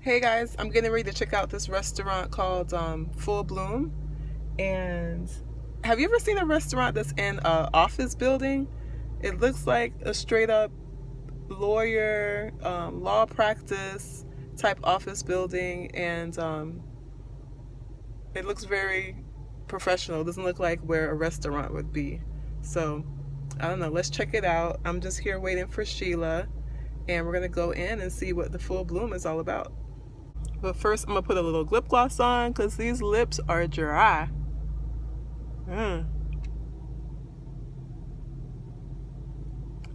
Hey guys, I'm getting ready to check out this restaurant called Full Bloom. And have you ever seen a restaurant that's in an office building? It looks like a straight up lawyer, law practice type office building, and it looks very professional. It doesn't look like where a restaurant would be. So I don't know, let's check it out. I'm just here waiting for Sheila, and we're gonna go in and see what the Full Bloom is all about. But first, I'm gonna put a little lip gloss on because these lips are dry. All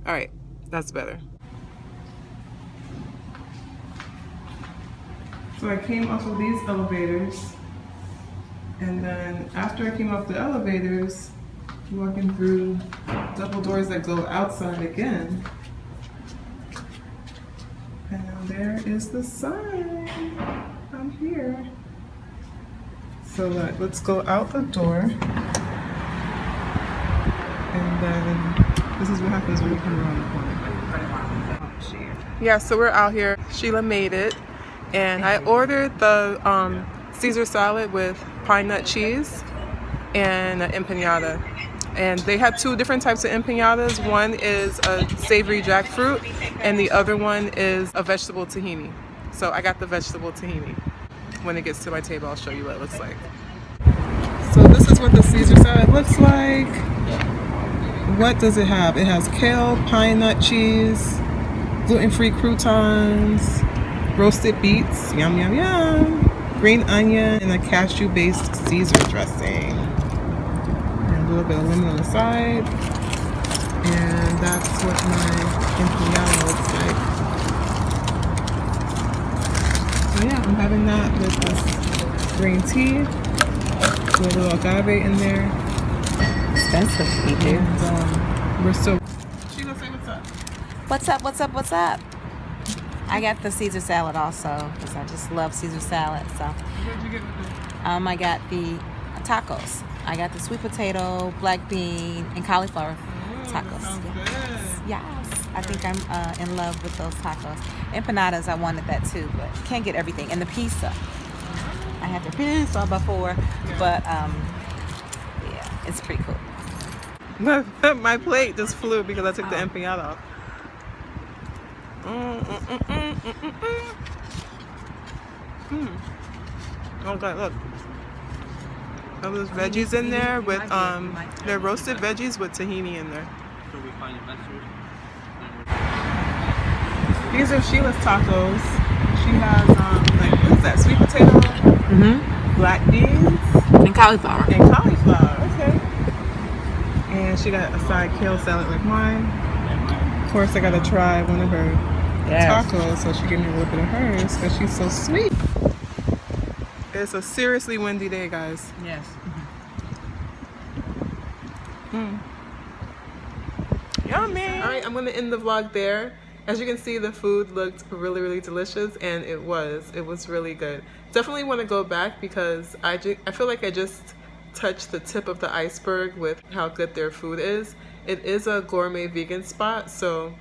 right, that's better. So I came off of these elevators, and then after I came off the elevators, walking through double doors that go outside again. And there is the sign. I'm here. So let's go out the door. And then this is what happens when you come around the corner. Yeah, so we're out here. Sheila made it. And I ordered the Caesar salad with pine nut cheese and an empanada. And they had two different types of empanadas. One is a savory jackfruit, and the other one is a vegetable tahini. So I got the vegetable tahini. When it gets to my table, I'll show you what it looks like. So this is what the Caesar salad looks like. What does it have? It has kale, pine nut cheese, gluten-free croutons, roasted beets, yum yum yum, green onion, and a cashew-based Caesar dressing. A little bit of lemon on the side, and that's what my empanada looks like. So yeah, I'm having that with this green tea, with a little agave in there. Expensive tea, dude. And we're still. Sheila, say what's up. What's up? What's up? What's up? I got the Caesar salad also because I just love Caesar salad. So. What did you get with it? I got the tacos. I got the sweet potato, black bean, and cauliflower tacos. Yes. I think I'm in love with those tacos. Empanadas, I wanted that too, but can't get everything. And the pizza. I had the pizza before, but yeah, it's pretty cool. My plate just flew because I took the empanada off. Okay, look. Oh, there's veggies in there with they're roasted veggies with tahini in there. These are Sheila's tacos. She has like, what is that? Sweet potato, black beans, And cauliflower. and cauliflower. Okay. And she got a side kale salad like mine. Of course, I gotta try one of her tacos, so she gave me a little bit of hers because she's so sweet. It's a seriously windy day, guys. Yes. Yummy! Alright, I'm gonna end the vlog there. As you can see, the food looked really, really delicious, and it was really good. Definitely want to go back because I feel like I just touched the tip of the iceberg with how good their food is. It is a gourmet vegan spot, so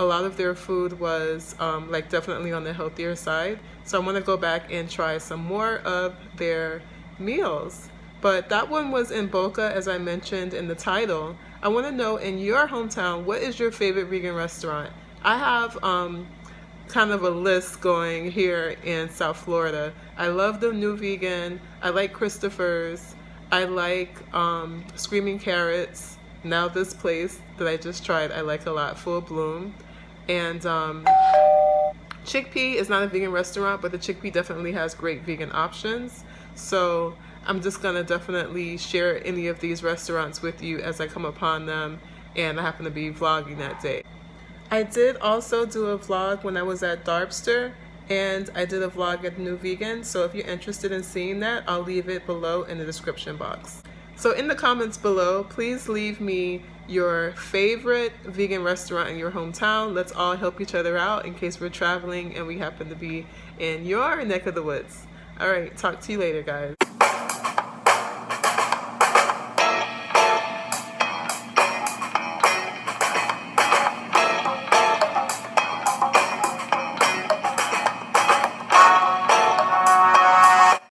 a lot of their food was like definitely on the healthier side. So I want to go back and try some more of their meals. But that one was in Boca, as I mentioned in the title. I want to know, in your hometown, what is your favorite vegan restaurant? I have kind of a list going here in South Florida. I love the New Vegan. I like Christopher's. I like Screaming Carrots. Now this place that I just tried, I like a lot, Full Bloom. And Chickpea is not a vegan restaurant, but the Chickpea definitely has great vegan options. So I'm just gonna definitely share any of these restaurants with you as I come upon them, and I happen to be vlogging that day. I did also do a vlog when I was at Darbster, and I did a vlog at New Vegan, so if you're interested in seeing that, I'll leave it below in the description box. So in the comments below, please leave me your favorite vegan restaurant in your hometown. Let's all help each other out in case we're traveling and we happen to be in your neck of the woods. All right, talk to you later, guys.